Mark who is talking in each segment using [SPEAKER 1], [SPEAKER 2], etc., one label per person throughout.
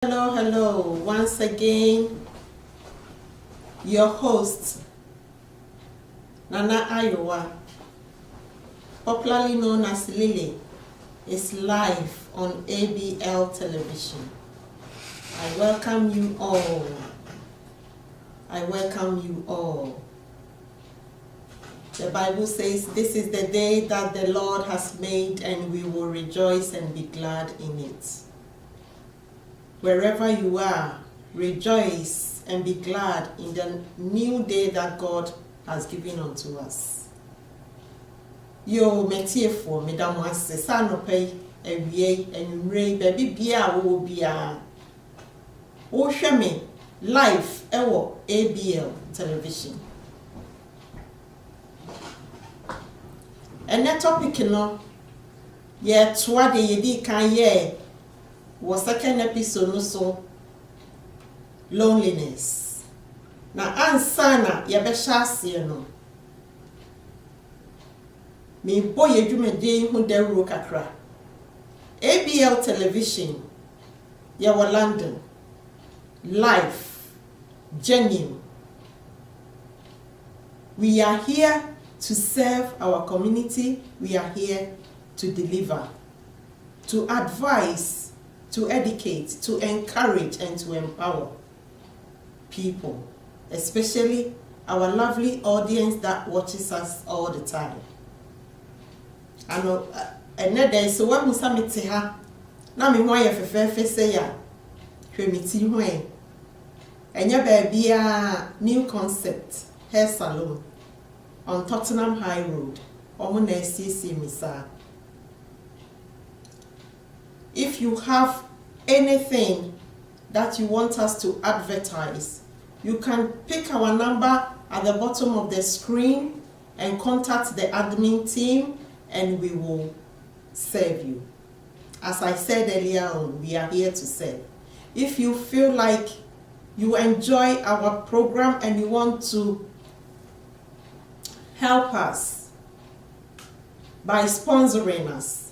[SPEAKER 1] Hello, once again, your host, Nana Ayowa, popularly known as Lily, is live on ABL television. I welcome you all. The Bible says, this is the day that the Lord has made, and we will rejoice and be glad in it. Wherever you are, rejoice and be glad in the new day that God has given unto us. Yo, metiefo, medam wase, sa no pay, ewie, enumre, baby bia wo bia. Wo hwe me live ewo ABL television. And that topic no, ye toa de yedi kan ye was second episode no so loneliness. Na ansana ya besha ase no. Me boy edwumede hu dawro kakra. ABL television ya wa London. Live, genuine. We are here to serve our community. We are here to deliver, to advise, to educate, to encourage, and to empower people, especially our lovely audience that watches us all the time. And there is one who summit her. Now, me why if a say ya, cremity way. And your baby new concept hair salon on Tottenham High Road. If you have anything that you want us to advertise, you can pick our number at the bottom of the screen and contact the admin team, and we will serve you. As I said earlier on, we are here to serve. If you feel like you enjoy our program and you want to help us by sponsoring us,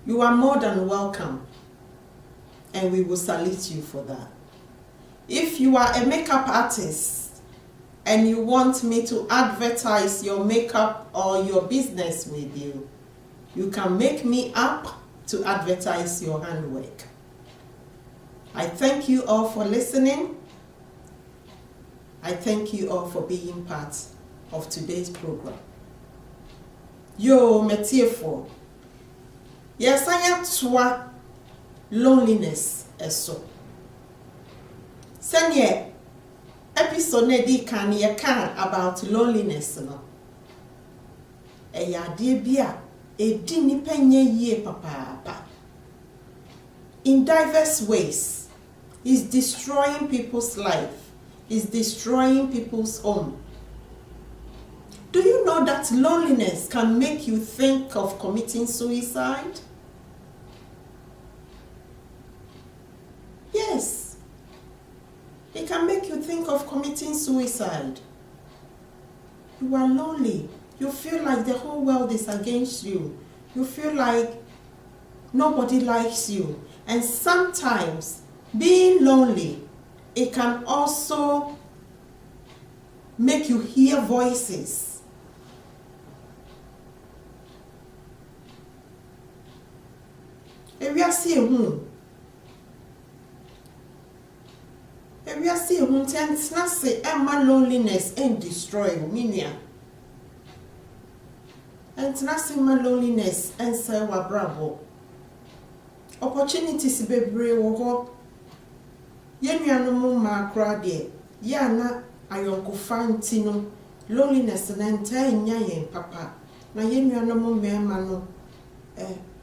[SPEAKER 1] you are more than welcome, and we will salute you for that. If you are a makeup artist and you want me to advertise your makeup or your business with you, you can make me up to advertise your handwork. I thank you all for listening. I thank you all for being part of today's program. Yo, metiefo. Yes, I am twa loneliness eso. Senye episode di kan ye kan about loneliness no. Eya de bia edi nipa nye yie papa. In diverse ways, is destroying people's life, is destroying people's home. Do you know that loneliness can make you think of committing suicide? Yes. It can make you think of committing suicide. You are lonely. You feel like the whole world is against you. You feel like nobody likes you. And sometimes being lonely, it can also make you hear voices. If we are seeing tense, not say Emma loneliness and destroy minia. And not say my loneliness and say Abrabo. Opportunities be brave wo. Yenuanom ma kra de. Ya na ayonko fantino. Loneliness na nta nya yen papa. Na yenuanom mema no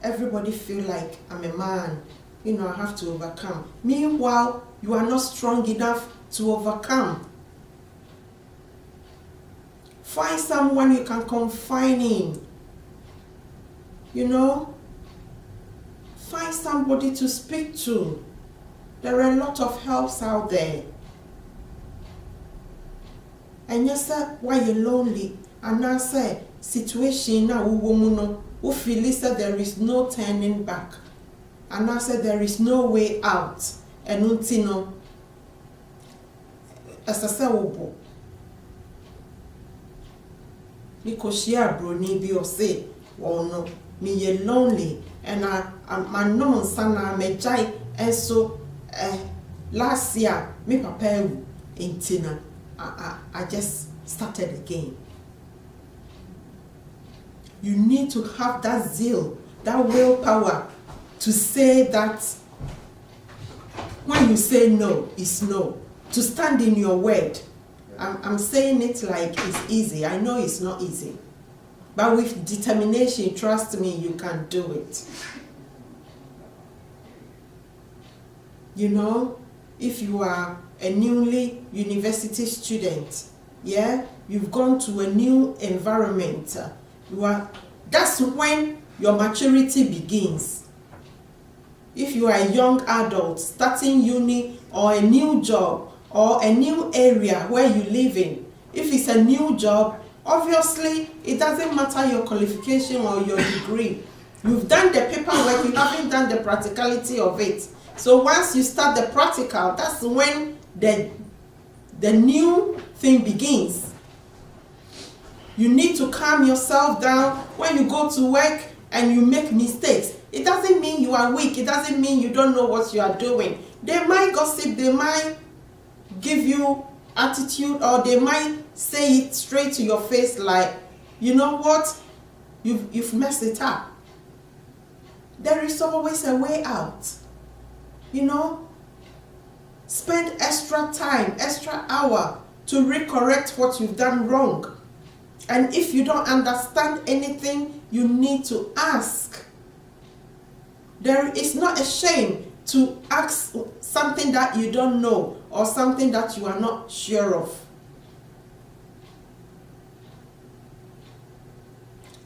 [SPEAKER 1] everybody feel like I'm a man. You know, I have to overcome. Meanwhile, you are not strong enough to overcome. Find someone you can confide in. You know, find somebody to speak to. There are a lot of helps out there. And yes, sir, why you're lonely? And I say, situation now, woman, who feel that there is no turning back. And I said there is no way out. enunti no asase wobo because she broni bi o say no me ye lonely and my non sana me jai and so last year me papa in Tina I just started again. You need to have that zeal, that willpower to say that when you say no, it's no. To stand in your word. I'm saying it like it's easy. I know it's not easy. But with determination, trust me, you can do it. You know, if you are a newly university student, yeah, you've gone to a new environment, that's when your maturity begins. If you are a young adult starting uni or a new job or a new area where you live in, if it's a new job, obviously it doesn't matter your qualification or your degree. You've done the paperwork, you haven't done the practicality of it. So once you start the practical, that's when the new thing begins. You need to calm yourself down when you go to work and you make mistakes. It doesn't mean you are weak. It doesn't mean you don't know what you are doing. They might gossip, they might give you attitude, or they might say it straight to your face like, you know what, you've messed it up. There is always a way out. You know, spend extra time, extra hour to recorrect what you've done wrong. And if you don't understand anything, you need to ask. There is not a shame to ask something that you don't know or something that you are not sure of.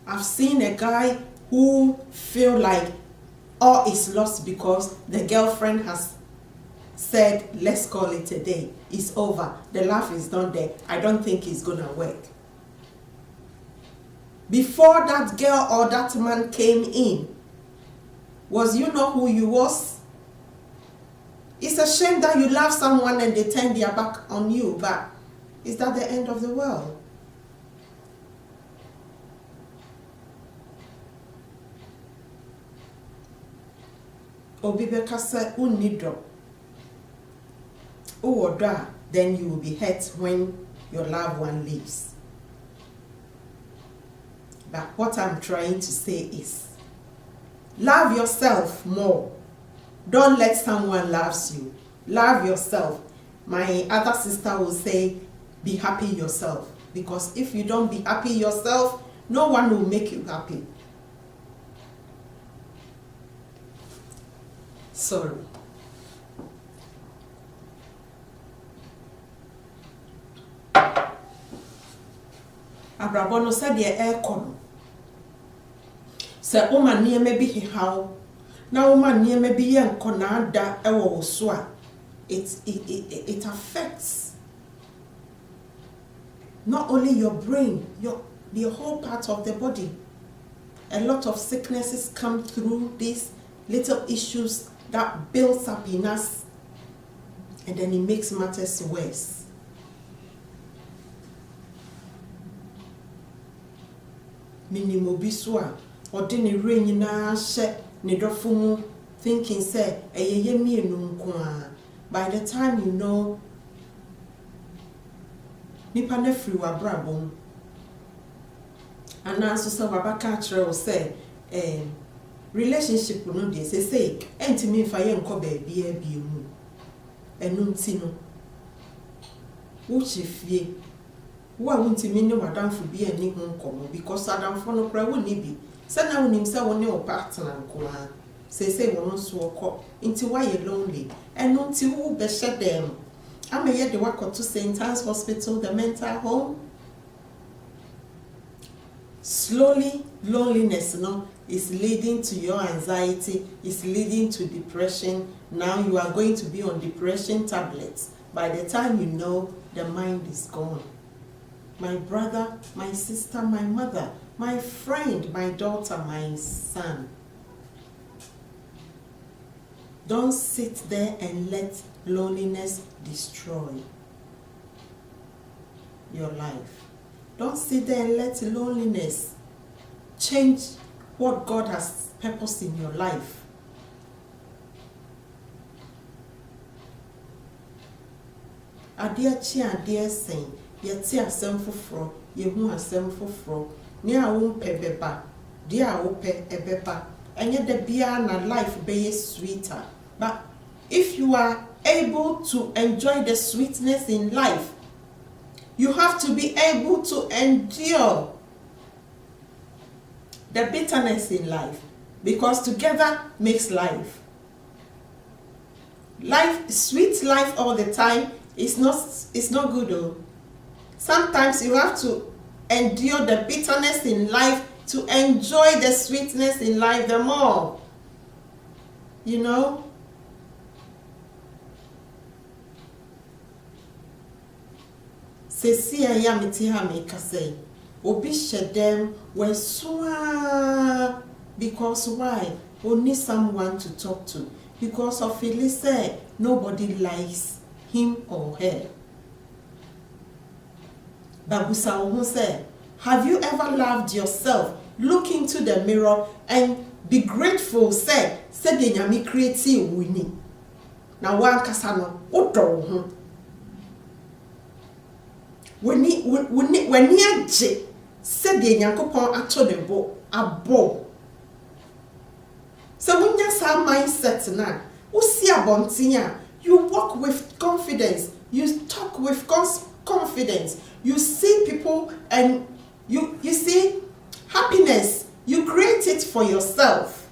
[SPEAKER 1] I've seen a guy who feel like all is lost because the girlfriend has said, let's call it a day. It's over. The laugh is not there. I don't think it's going to work. Before that girl or that man came in, was you know who you was? It's a shame that you love someone and they turn their back on you, but is that the end of the world? Obibeka said, unido. Then you will be hurt when your loved one leaves. But what I'm trying to say is, love yourself more. Don't let someone love you. Love yourself. My other sister will say, be happy yourself. Because if you don't be happy yourself, no one will make you happy. Sorry. Abrabo no said the air con. Say woman near maybe he how. Now woman near maybe yan conada ewo swa. It affects not only your brain, the whole part of the body. A lot of sicknesses come through these little issues that builds up in us, and then it makes matters worse. Minimo biswa ordinary rain na she ne dofumu thinking say eyeye mienu nko. By the time you know, nipa na free wa Abrabo and also say wabaka kire say relationship no dey say entimi fa ye nko baabi abiemu enum ti no wo chefie wo awuntimi ne wadamfo bi ani ho nkomo because adamfo no kra wo ni bi say na wonim say wo ne o partner nko a say wo no so okọ nti why you lonely enum ti wo be she dem ameye de wakoto St. Anne's Hospital, the mental home. Slowly loneliness is leading to your anxiety, is leading to depression. Now you are going to be on depression tablets. By the time you know, the mind is gone. My brother, my sister, my mother, my friend, my daughter, my son. Don't sit there and let loneliness destroy your life. Don't sit there and let loneliness change what God has purposed in your life. Adeɛ chi adeɛ sen, yɛte asɛm foforɔ, yɛhu asɛm foforɔ, ne a wompɛ bɛba, deɛ a wopɛ ɛbɛba. Ɛnyɛ da biara na life bɛyɛ sweeter. But if you are able to enjoy the sweetness in life, you have to be able to endure the bitterness in life, because together makes life. Sweet life all the time is not good though. Sometimes you have to endure the bitterness in life to enjoy the sweetness in life the more. You know? Sesi ya miti ha me kase. Obi shedem we swa, because why? We need someone to talk to. Because of Elise, nobody likes him or her. Babusa Ohu said, have you ever loved yourself? Look into the mirror and be grateful. Say the nyami creative winning. Now one kasano odo. When you said the Yankopon ato the bo abo. So when you have mindset now, you walk with confidence, you talk with confidence, you see people and you see happiness, you create it for yourself.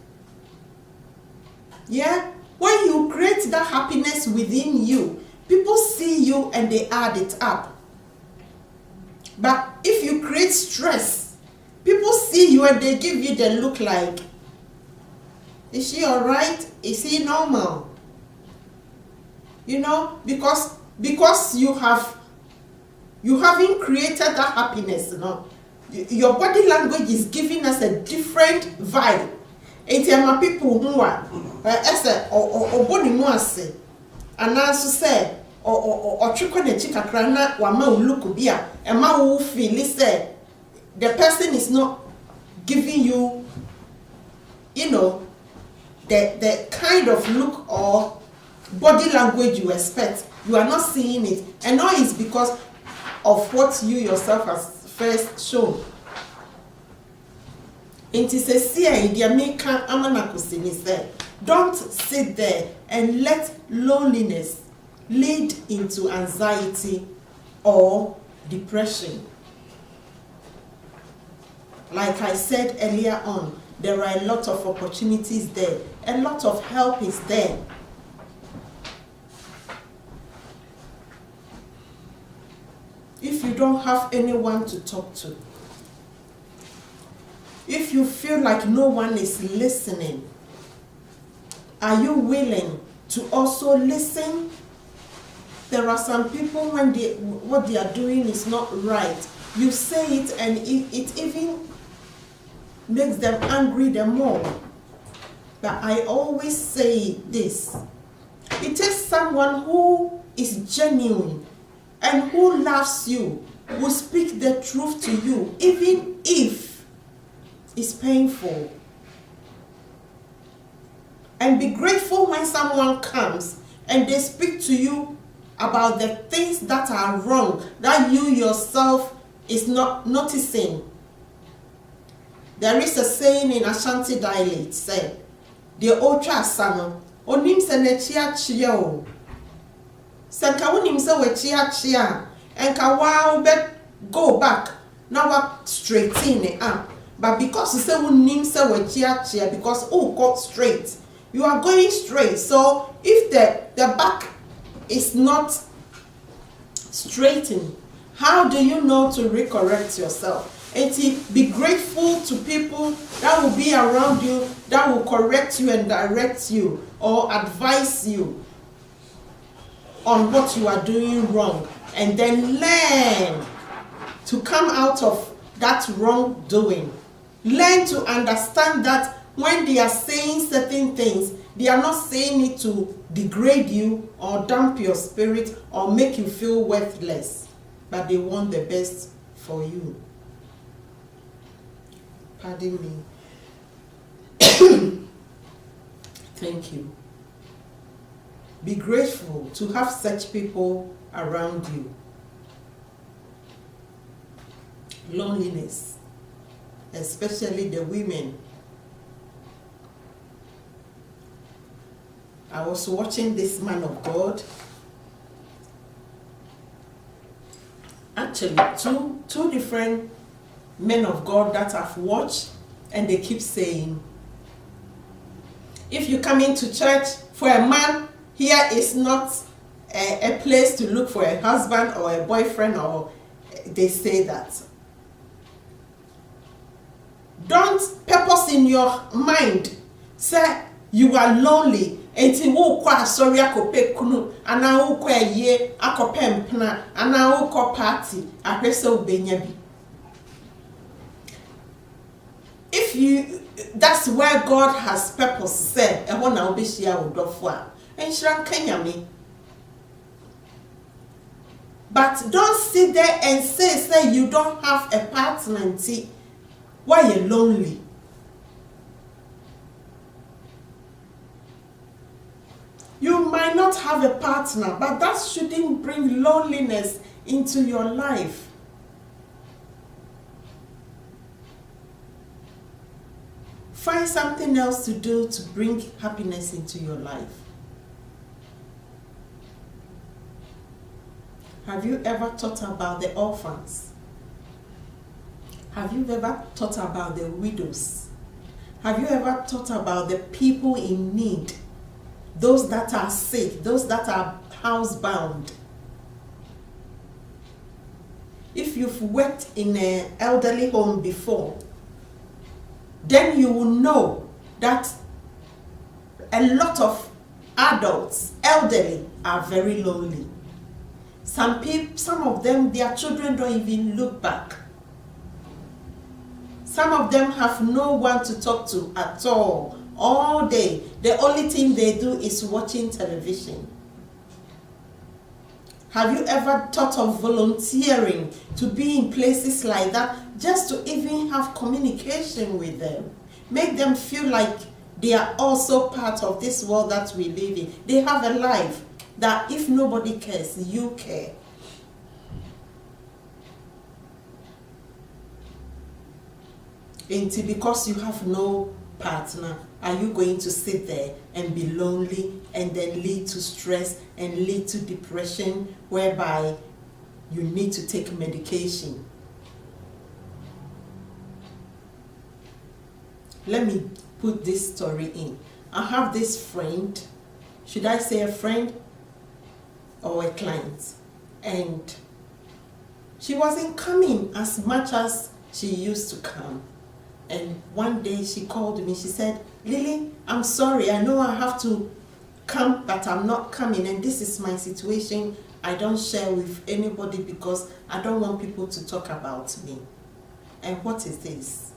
[SPEAKER 1] Yeah? When you create that happiness within you, people see you and they add it up. But if you create stress, people see you and they give you the look like, is she alright? Is he normal? You know, because you haven't created that happiness, you know. Your body language is giving us a different vibe. It's my people who are or body nuance, and also say or chukon and chikakrana wama look bia and ma who feel say the person is not giving you, you know, the kind of look or body language you expect. You are not seeing it, and now it's because of what you yourself has first shown. It is a say the American Amanakusini said, don't sit there and let loneliness lead into anxiety or depression. Like I said earlier on, there are a lot of opportunities there. A lot of help is there. If you don't have anyone to talk to, if you feel like no one is listening, are you willing to also listen? There are some people when what they are doing is not right. You say it and it even makes them angry the more. But I always say this. It takes someone who is genuine and who loves you, will speak the truth to you, even if it's painful. And be grateful when someone comes and they speak to you about the things that are wrong, that you yourself is not noticing. There is a saying in Ashanti dialect, say, the otra sano, onim se ne chia chia o. Senka unim se we chia chia, and ka wa be go back, now wa straighten it up. But because you say unim se we chia chia, because got straight, you are going straight. So if the back is not straightened, how do you know to recorrect yourself? And be grateful to people that will be around you, that will correct you and direct you or advise you on what you are doing wrong, and then learn to come out of that wrongdoing. Learn to understand that when they are saying certain things, They are not saying it to degrade you or damp your spirit or make you feel worthless, but they want the best for you. Pardon me. Thank you. Be grateful to have such people around you. Loneliness, especially the women. I was watching this man of God. Actually, two different men of God that I've watched, and they keep saying, if you come into church, for a man, here is not a place to look for a husband or a boyfriend, or they say that. Don't purpose in your mind say you are lonely. Enti wo kwa sorry akope kunu ana wo kwa ye akope mpena ana wo kwa party ahwese obenya bi. If you, that's where God has purpose say e ho na obehia odofo a enhira nkanyame. But don't sit there and say you don't have a partner. Why you're lonely? You might not have a partner, but that shouldn't bring loneliness into your life. Find something else to do to bring happiness into your life. Have you ever thought about the orphans? Have you ever thought about the widows? Have you ever thought about the people in need? Those that are sick, those that are housebound. If you've worked in an elderly home before, then you will know that a lot of adults, elderly, are very lonely. Some of them, their children don't even look back. Some of them have no one to talk to at all day. The only thing they do is watching television. Have you ever thought of volunteering to be in places like that, just to even have communication with them? Make them feel like they are also part of this world that we live in. They have a life that if nobody cares, you care. Until because you have no partner, are you going to sit there and be lonely and then lead to stress and lead to depression, whereby you need to take medication? Let me put this story in. I have this friend, should I say a friend or a client, and she wasn't coming as much as she used to come. And one day she called me, she said, Lily, I'm sorry, I know I have to come, but I'm not coming, and this is my situation. I don't share with anybody because I don't want people to talk about me. And what is this?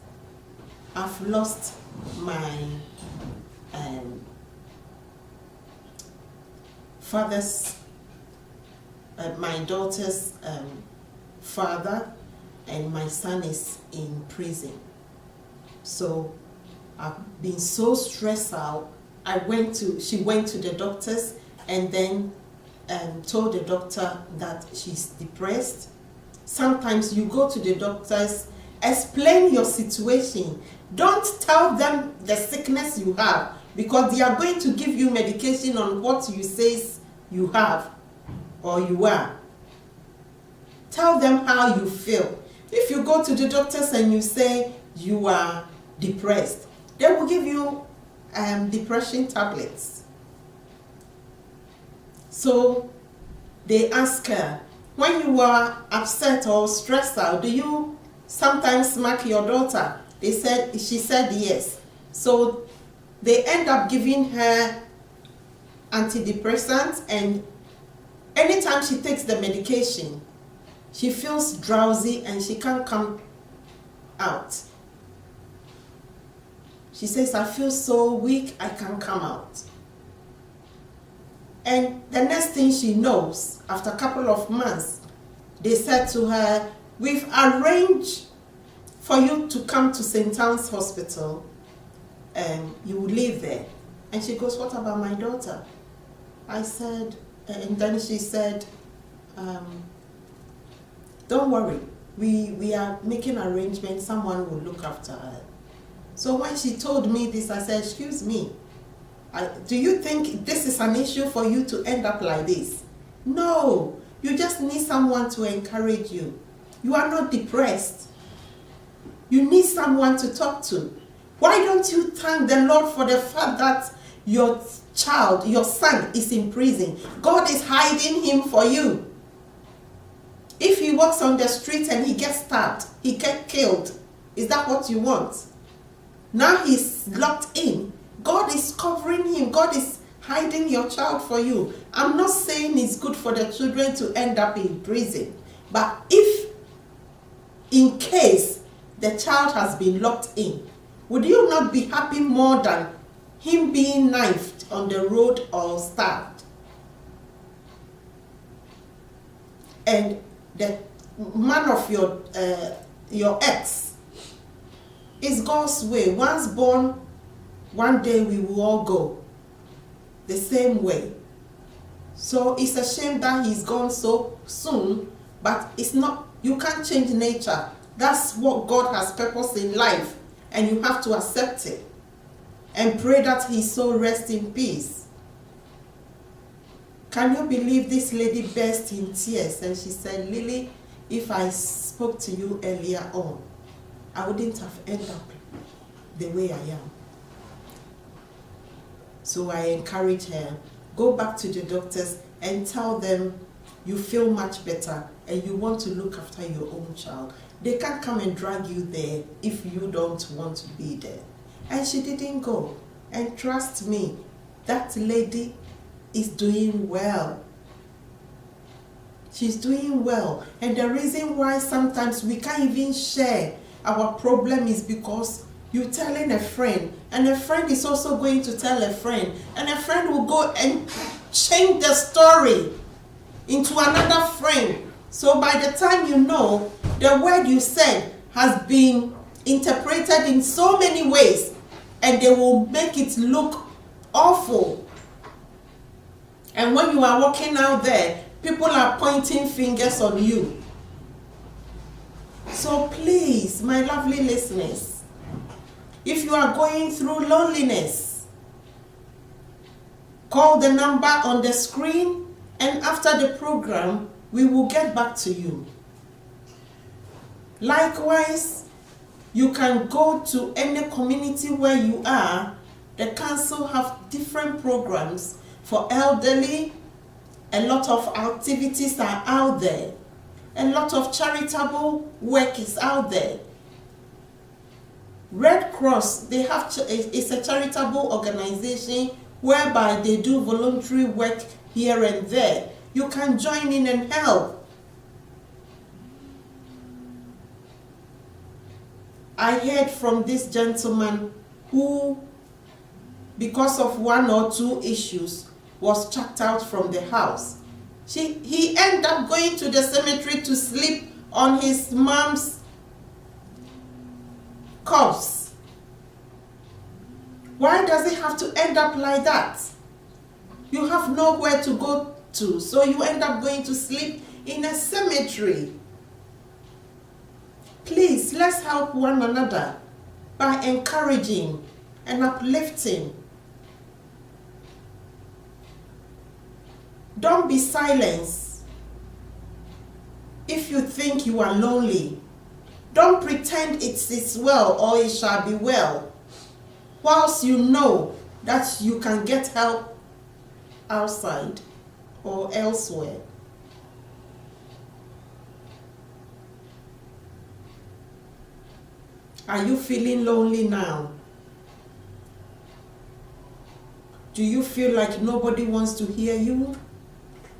[SPEAKER 1] I've lost my my daughter's father, and my son is in prison. So I've been so stressed out. She went to the doctors and then told the doctor that she's depressed. Sometimes you go to the doctors, explain your situation. Don't tell them the sickness you have, because they are going to give you medication on what you say you have or you are. Tell them how you feel. If you go to the doctors and you say you are depressed, they will give you depression tablets. So they ask her, when you are upset or stressed out, do you sometimes smack your daughter? She said yes. So they end up giving her antidepressants, and anytime she takes the medication, she feels drowsy and she can't come out. She says, I feel so weak, I can't come out. And the next thing she knows, after a couple of months, they said to her, we've arranged for you to come to St. Anne's Hospital and you will live there. And she goes, what about my daughter? I said, and then she said, don't worry, we are making arrangements, someone will look after her. So when she told me this, I said, excuse me, do you think this is an issue for you to end up like this? No, you just need someone to encourage you. You are not depressed. You need someone to talk to. Why don't you thank the Lord for the fact that your child, your son is in prison? God is hiding him for you. If he walks on the street and he gets stabbed, he gets killed, is that what you want? Now he's locked in. God is covering him. God is hiding your child for you. I'm not saying it's good for the children to end up in prison. But if, in case, the child has been locked in, would you not be happy more than him being knifed on the road or stabbed? And the man of your ex is God's way. Once born, one day we will all go the same way. So it's a shame that he's gone so soon, but it's not, you can't change nature. That's what God has purposed in life, and you have to accept it and pray that his soul rests in peace. Can you believe this lady burst in tears and she said, Lily, if I spoke to you earlier on, I wouldn't have ended up the way I am. So I encourage her, go back to the doctors and tell them you feel much better and you want to look after your own child. They can't come and drag you there if you don't want to be there. And she didn't go. And trust me, that lady is doing well. She's doing well. And the reason why sometimes we can't even share our problem is because you're telling a friend, and a friend is also going to tell a friend, and a friend will go and change the story into another friend. So by the time you know, the word you said has been interpreted in so many ways, and they will make it look awful. And when you are walking out there, people are pointing fingers on you. So please, my lovely listeners, if you are going through loneliness, call the number on the screen, and after the program, we will get back to you. Likewise, you can go to any community where you are. The council have different programs for elderly. A lot of activities are out there. A lot of charitable work is out there. Red Cross, they have it's a charitable organization whereby they do voluntary work here and there. You can join in and help. I heard from this gentleman who, because of one or two issues, was chucked out from the house. He ended up going to the cemetery to sleep on his mom's corpse. Why does it have to end up like that? You have nowhere to go to, so you end up going to sleep in a cemetery. Please, let's help one another by encouraging and uplifting. Don't be silenced. If you think you are lonely, don't pretend it is well or it shall be well, whilst you know that you can get help outside or elsewhere. Are you feeling lonely now? Do you feel like nobody wants to hear you?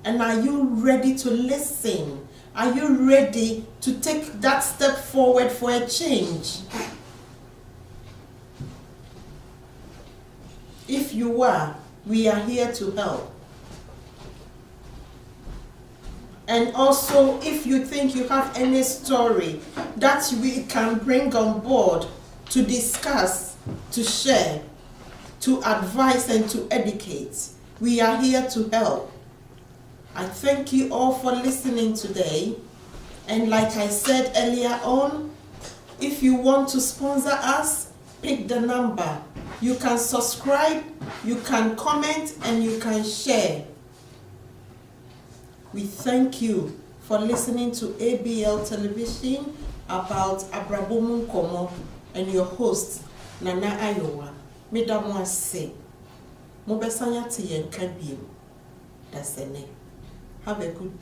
[SPEAKER 1] And are you ready to listen? Are you ready to take that step forward for a change? If you are, we are here to help. And also, if you think you have any story that we can bring on board to discuss, to share, to advise and to educate, we are here to help. I thank you all for listening today. And like I said earlier on, if you want to sponsor us, pick the number. You can subscribe, you can comment, and you can share. We thank you for listening to ABL Television about Abrabo Nkomo and your host, Nana Ayowa. Medamo ase. Mobesanya tiyen kabiem. That's the name. Have a good day.